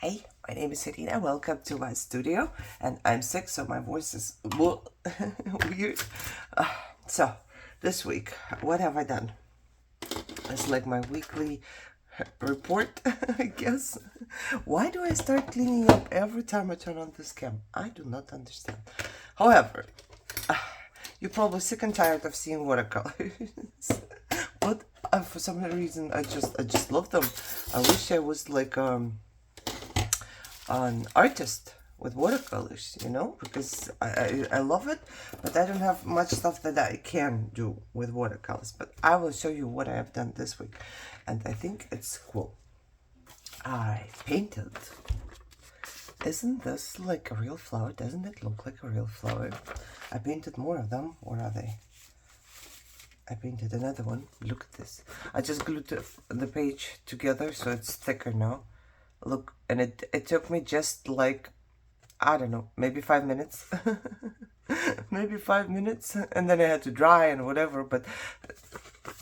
Hi, my name is Serena. Welcome to my studio. And I'm sick, so my voice is weird. So, this week, what have I done? It's like my weekly report, I guess. Why do I start cleaning up every time I turn on this cam? I do not understand. However, you're probably sick and tired of seeing watercolors. But for some reason, I just love them. I wish I was like an artist with watercolors, you know, because I love it, but I don't have much stuff that I can do with watercolors. But I will show you what I have done this week, and I think it's cool. I painted. Isn't this like a real flower? Doesn't it look like a real flower? I painted more of them. Where are they? I painted another one. Look at this. I just glued the page together so it's thicker now. Look, and it took me just like, I don't know, maybe 5 minutes. Maybe 5 minutes, and then I had to dry and whatever, but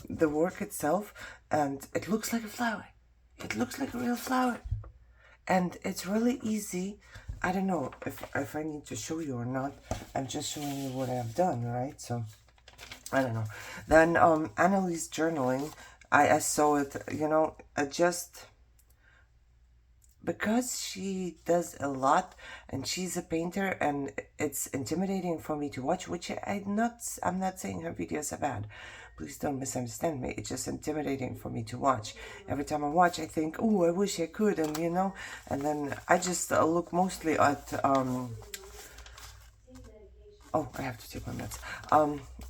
the work itself, and it looks like a flower. It looks like a real flower. And it's really easy. I don't know if I need to show you or not. I'm just showing you what I have done, right? So, I don't know. Then, Annalise journaling, I saw it, you know, because she does a lot and she's a painter and it's intimidating for me to watch, which I'm not saying her videos are bad. Please don't misunderstand me. It's just intimidating for me to watch. Every time I watch, I think, oh, I wish I could, and you know, and then I just look mostly at, oh, I have to take my meds,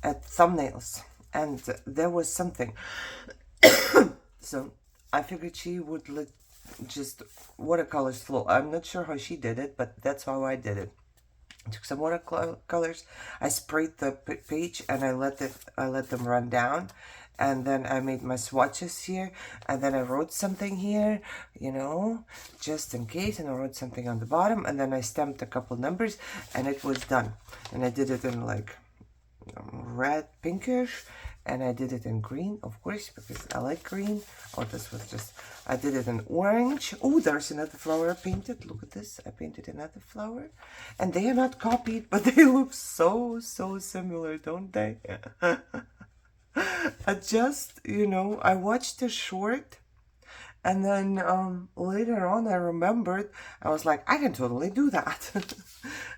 at thumbnails, and there was something. So I figured she would just watercolors flow. I'm not sure how she did it, but that's how I did it. I took some watercolors, I sprayed the page, and I let them run down, and then I made my swatches here, and then I wrote something here, you know, just in case, and I wrote something on the bottom, and then I stamped a couple numbers, and it was done. And I did it in like red, pinkish, and I did it in green, of course, because I like green. Oh, this was just, I did it in orange. Oh, there's another flower I painted. Look at this. I painted another flower. And they are not copied, but they look so similar, don't they? I just, you know, I watched a short, and then later on I remembered, I was like, I can totally do that.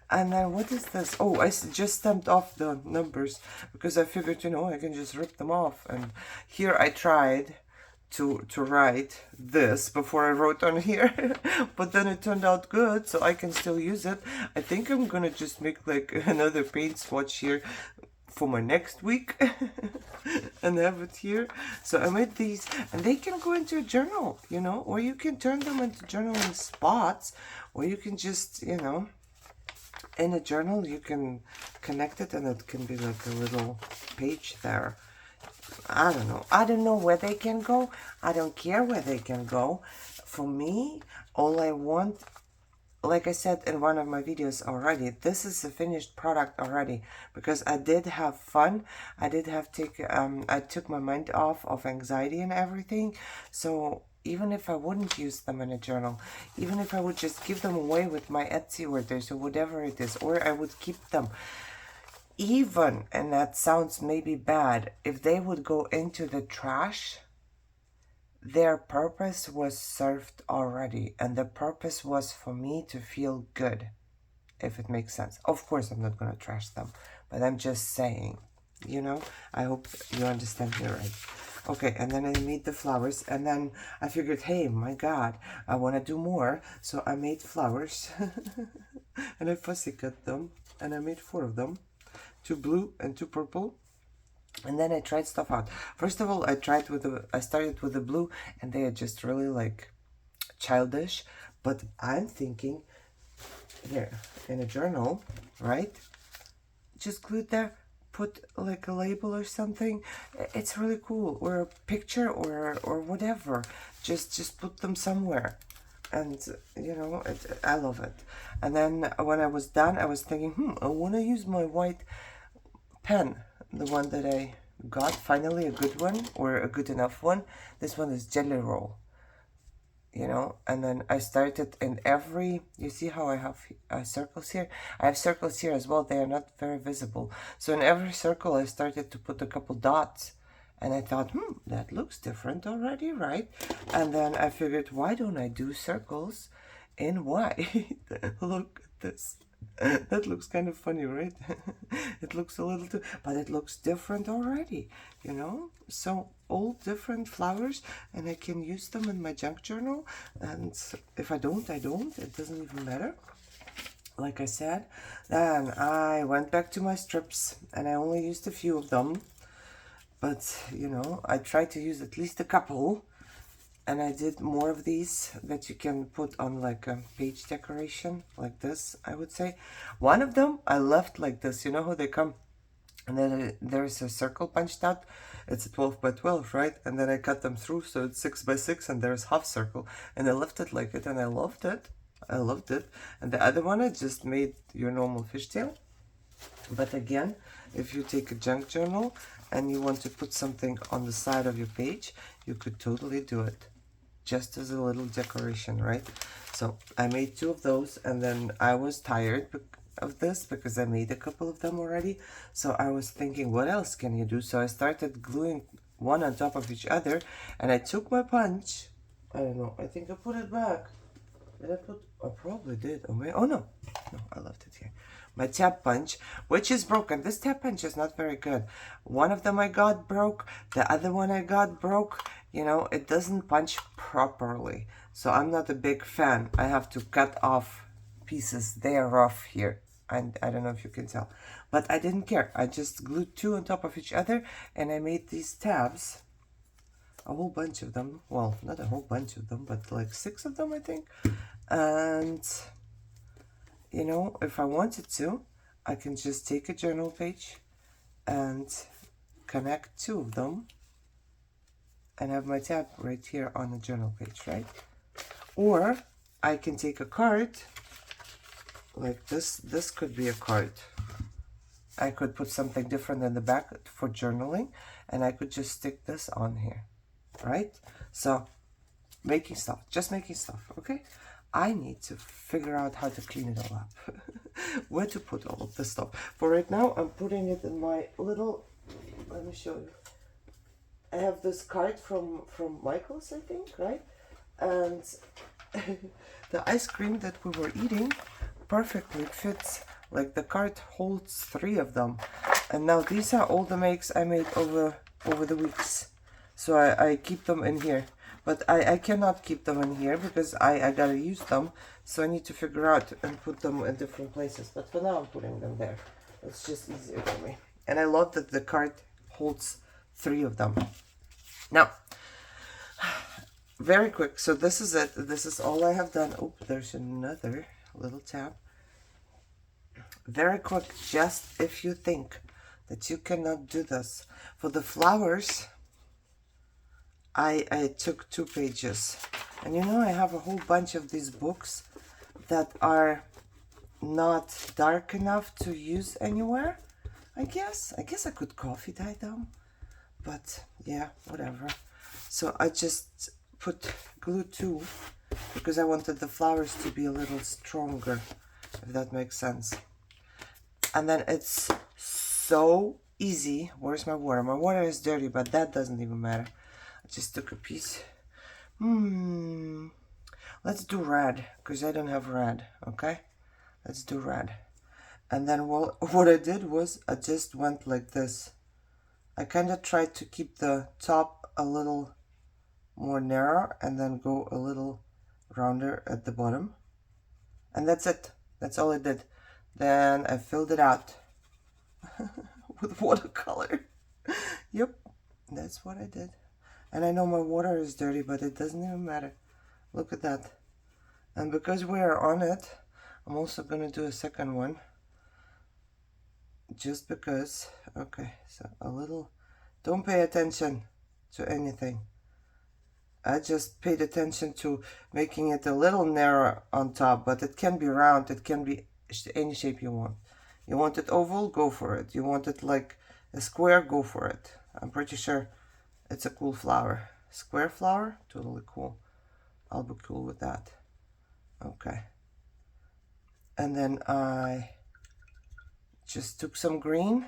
And then what is this? Oh, I just stamped off the numbers because I figured, you know, I can just rip them off. And here I tried to write this before I wrote on here, but then it turned out good, so I can still use it. I think I'm gonna just make like another paint swatch here for my next week and have it here. So I made these, and they can go into a journal, you know, or you can turn them into journaling spots, or you can just, you know, in a journal you can connect it and it can be like a little page there. I don't know where they can go. I don't care where they can go. For me, all I want, like I said in one of my videos already, this is a finished product already, because I did have fun. I did have I took my mind off of anxiety and everything. So even if I wouldn't use them in a journal, even if I would just give them away with my Etsy orders or whatever it is, or I would keep them, even, and that sounds maybe bad, if they would go into the trash, their purpose was served already, and the purpose was for me to feel good, if it makes sense. Of course, I'm not gonna trash them, but I'm just saying, you know, I hope you understand me right. Okay, and then I made the flowers, and then I figured, hey, my God, I want to do more, so I made flowers, and I fussy cut them, and I made 4 of them, 2 blue and 2 purple. And then I tried stuff out. First of all, I started with the blue, and they are just really like childish. But I'm thinking, here, in a journal, right? Just glue it there, put like a label or something. It's really cool. Or a picture or whatever. Just put them somewhere. And, you know, I love it. And then when I was done, I was thinking, I want to use my white pen. The one that I got, finally a good one, or a good enough one. This one is Jelly Roll. you know, and then I started in every, you see how I have circles here? I have circles here as well. They are not very visible. So in every circle, I started to put a couple dots. And I thought, that looks different already, right? And then I figured, why don't I do circles in white? Look at this. That looks kind of funny, right? It looks a little too, but it looks different already, you know? So all different flowers, and I can use them in my junk journal. And if I don't, I don't. It doesn't even matter. Like I said, then I went back to my strips, and I only used a few of them. But, you know, I tried to use at least a couple. And I did more of these that you can put on like a page decoration, like this, I would say. One of them I left like this. You know how they come? And then there's a circle punched out. It's a 12 by 12, right? And then I cut them through, so it's 6 by 6, and there's half circle. And I left it like it, and I loved it. I loved it. And the other one, I just made your normal fishtail. But again, if you take a junk journal and you want to put something on the side of your page, you could totally do it. Just as a little decoration, right? So I made 2 of those, and then I was tired of this because I made a couple of them already. So I was thinking, what else can you do? So I started gluing one on top of each other, and I took my punch. I don't know, I think I put it back. Did I put? I probably did. Oh no, I left it here. My tab punch, which is broken. This tab punch is not very good. One of them I got broke. The other one I got broke. You know, it doesn't punch properly. So I'm not a big fan. I have to cut off pieces. They are rough here. And I don't know if you can tell. But I didn't care. I just glued 2 on top of each other. And I made these tabs. A whole bunch of them. Well, not a whole bunch of them, but like 6 of them, I think. And, you know, if I wanted to, I can just take a journal page and connect 2 of them and have my tab right here on the journal page, right? Or I can take a card like this. This could be a card. I could put something different in the back for journaling, and I could just stick this on here, right? So making stuff, just making stuff, okay? I need to figure out how to clean it all up. Where to put all of this stuff. For right now, I'm putting it in my little, let me show you. I have this card from Michael's, I think, right? And the ice cream that we were eating perfectly fits. Like the card holds 3 of them. And now these are all the makes I made over the weeks. So I keep them in here. But I cannot keep them in here because I gotta use them. So I need to figure out and put them in different places. But for now I'm putting them there. It's just easier for me. And I love that the card holds 3 of them. Now, very quick. So this is it. This is all I have done. Oh, there's another little tab. Very quick. Just if you think that you cannot do this. For the flowers, I took 2 pages. And you know, I have a whole bunch of these books that are not dark enough to use anywhere. I guess I could coffee dye them. But yeah, whatever. So I just put glue 2 because I wanted the flowers to be a little stronger, if that makes sense. And then it's so easy. Where's my water? My water is dirty, but that doesn't even matter. I just took a piece. Let's do red, because I don't have red, okay? Let's do red. And then what I did was I just went like this. I kind of tried to keep the top a little more narrow and then go a little rounder at the bottom. And that's it. That's all I did. Then I filled it out with watercolor. Yep, that's what I did. And I know my water is dirty, but it doesn't even matter. Look at that. And because we are on it, I'm also going to do a second one. Just because. Okay, so a little. Don't pay attention to anything. I just paid attention to making it a little narrow on top, but it can be round. It can be any shape you want. You want it oval? Go for it. You want it like a square? Go for it. I'm pretty sure it's a cool flower. Square flower? Totally cool. I'll be cool with that. Okay. And then I just took some green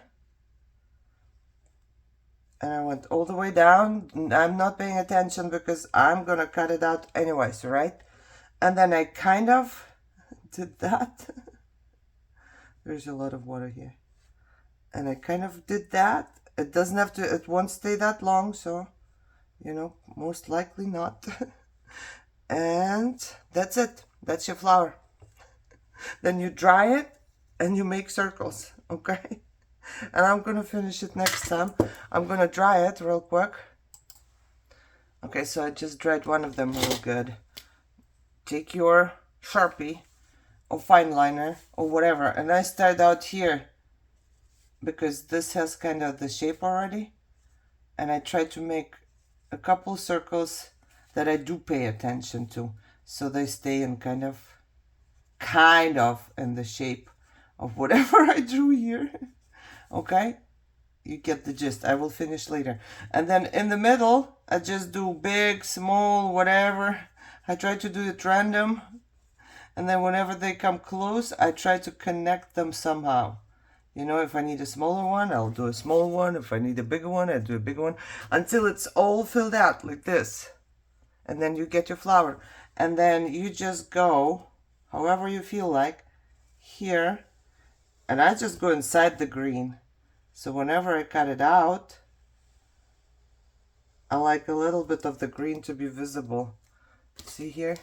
and I went all the way down. I'm not paying attention because I'm gonna cut it out anyways, right? And then I kind of did that. There's a lot of water here. And I kind of did that. It doesn't have to, it won't stay that long, so, you know, most likely not. And that's it. That's your flower. Then you dry it and you make circles, okay? And I'm gonna finish it next time. I'm gonna dry it real quick. Okay, so I just dried one of them real good. Take your Sharpie or fine liner or whatever, and I start out here because this has kind of the shape already, and I try to make a couple circles that I do pay attention to, so they stay in kind of in the shape of whatever I drew here. Okay, you get the gist. I will finish later. And then in the middle, I just do big, small, whatever. I try to do it random. And then whenever they come close, I try to connect them somehow. You know, if I need a smaller one, I'll do a small one. If I need a bigger one, I'll do a bigger one. Until it's all filled out like this. And then you get your flower. And then you just go, however you feel like, here. And I just go inside the green. So whenever I cut it out, I like a little bit of the green to be visible. See here?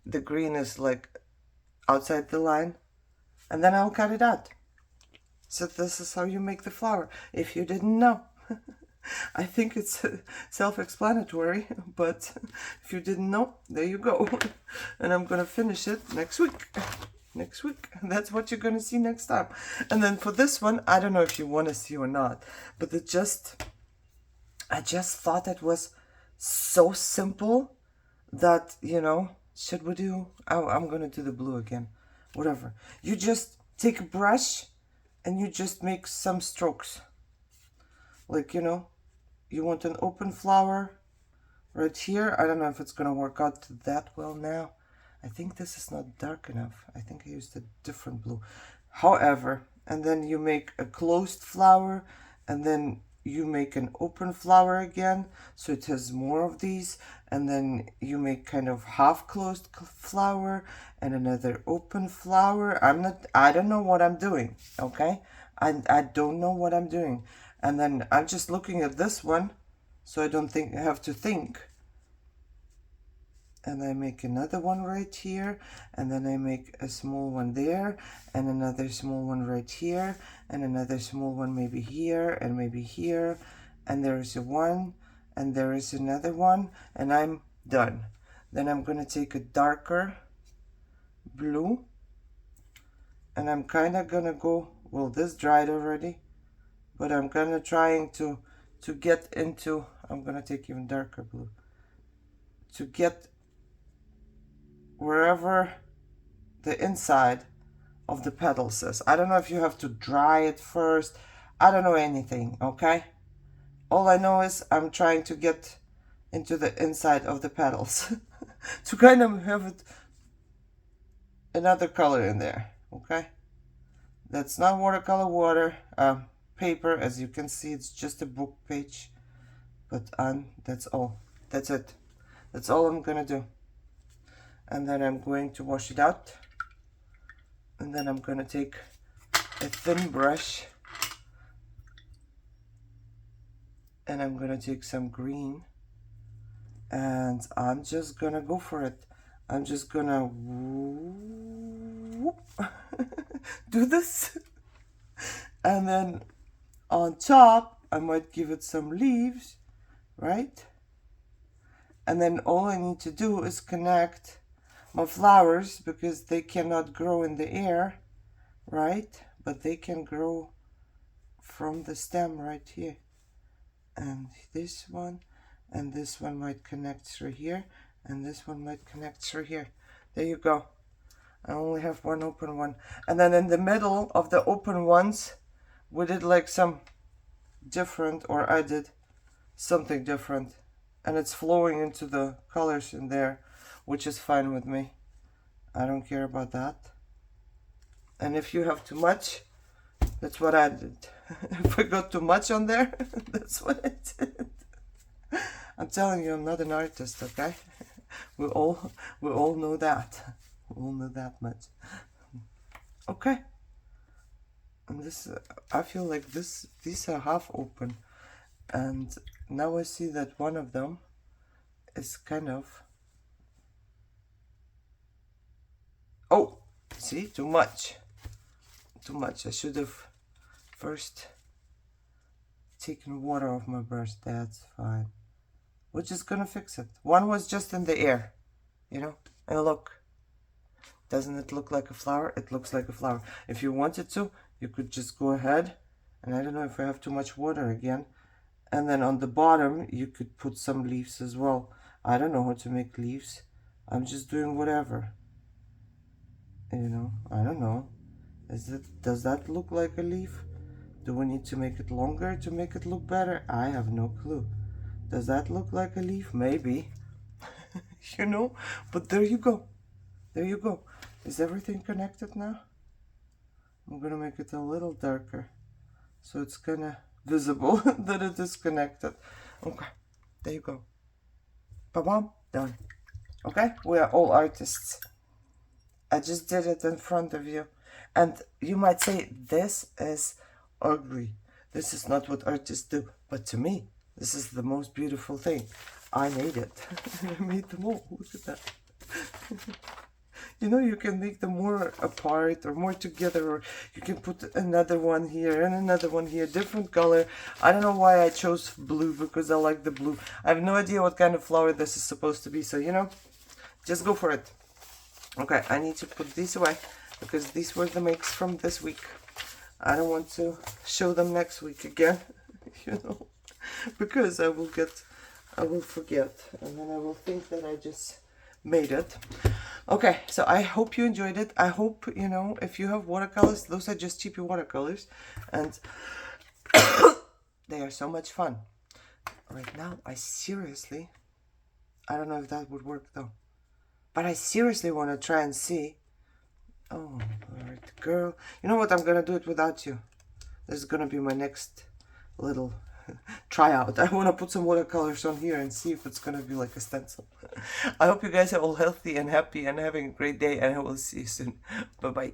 The green is like outside the line. And then I'll cut it out. So this is how you make the flower, if you didn't know. I think it's self-explanatory, but if you didn't know, there you go. And I'm going to finish it next week. Next week. That's what you're going to see next time. And then for this one, I don't know if you want to see or not, but I just thought it was so simple that, you know, should we do, I'm going to do the blue again, whatever. You just take a brush and you just make some strokes. Like, you know, you want an open flower right here. I don't know if it's going to work out that well now. I think this is not dark enough. I think I used a different blue. However, and then you make a closed flower, and then you make an open flower again, so it has more of these, and then you make kind of half closed flower and another open flower. I don't know what I'm doing, okay? I don't know what I'm doing. And then I'm just looking at this one, so I don't have to think. And I make another one right here, and then I make a small one there, and another small one right here, and another small one maybe here, and maybe here, and there is a one, and there is another one, and I'm done. Then I'm going to take a darker blue, and I'm kind of going to go, well, this dried already, but I'm going to trying to get into, I'm going to take even darker blue, to get wherever the inside of the petals is. I don't know if you have to dry it first. I don't know anything, okay? All I know is I'm trying to get into the inside of the petals to kind of have it another color in there, okay? That's not watercolor paper. As you can see, it's just a book page. But that's all. That's it. That's all I'm gonna do. And then I'm going to wash it out, and then I'm going to take a thin brush, and I'm going to take some green, and I'm just going to go for it. I'm just going to do this, and then on top I might give it some leaves, right? And then all I need to do is connect my flowers, because they cannot grow in the air, right? But they can grow from the stem right here. And this one and this one might connect through here, and this one might connect through here. There you go. I only have one open one. And then in the middle of the open ones, we did like some different, or I did something different. and it's flowing into the colors in there, which is fine with me. I don't care about that. And if you have too much, that's what I did. If I got too much on there, that's what I did. I'm telling you, I'm not an artist, okay? We all know that. We all know that much. Okay. And this, I feel like these are half open, and now I see that one of them is kind of. Oh, see, too much. Too much. I should have first taken water off my brush. That's fine. We're just gonna fix it. One was just in the air, you know? And look, doesn't it look like a flower? It looks like a flower. If you wanted to, you could just go ahead, and I don't know if I have too much water again, and then on the bottom you could put some leaves as well. I don't know how to make leaves. I'm just doing whatever. You know, I don't know. Does that look like a leaf? Do we need to make it longer to make it look better? I have no clue. Does that look like a leaf? Maybe. You know, but there you go. There you go. Is everything connected now? I'm gonna make it a little darker, so it's kinda visible that it is connected. Okay, there you go. Ba-bam, done. Okay, we are all artists. I just did it in front of you. And you might say, this is ugly. This is not what artists do. But to me, this is the most beautiful thing. I made it. I made them all. Look at that. You know, you can make them more apart or more together, or you can put another one here and another one here, different color. I don't know why I chose blue, because I like the blue. I have no idea what kind of flower this is supposed to be, so you know, just go for it. Okay, I need to put these away because these were the makes from this week. I don't want to show them next week again, you know, because I will forget, and then I will think that I just made it. Okay, so I hope you enjoyed it. I hope, you know, if you have watercolors, those are just cheapy watercolors, and they are so much fun. Right now, I don't know if that would work though, but I seriously want to try and see. Oh, alright, girl. You know what? I'm gonna do it without you. This is gonna be my next little tryout. I want to put some watercolors on here and see if it's gonna be like a stencil. I hope you guys are all healthy and happy and having a great day, and I will see you soon. Bye bye.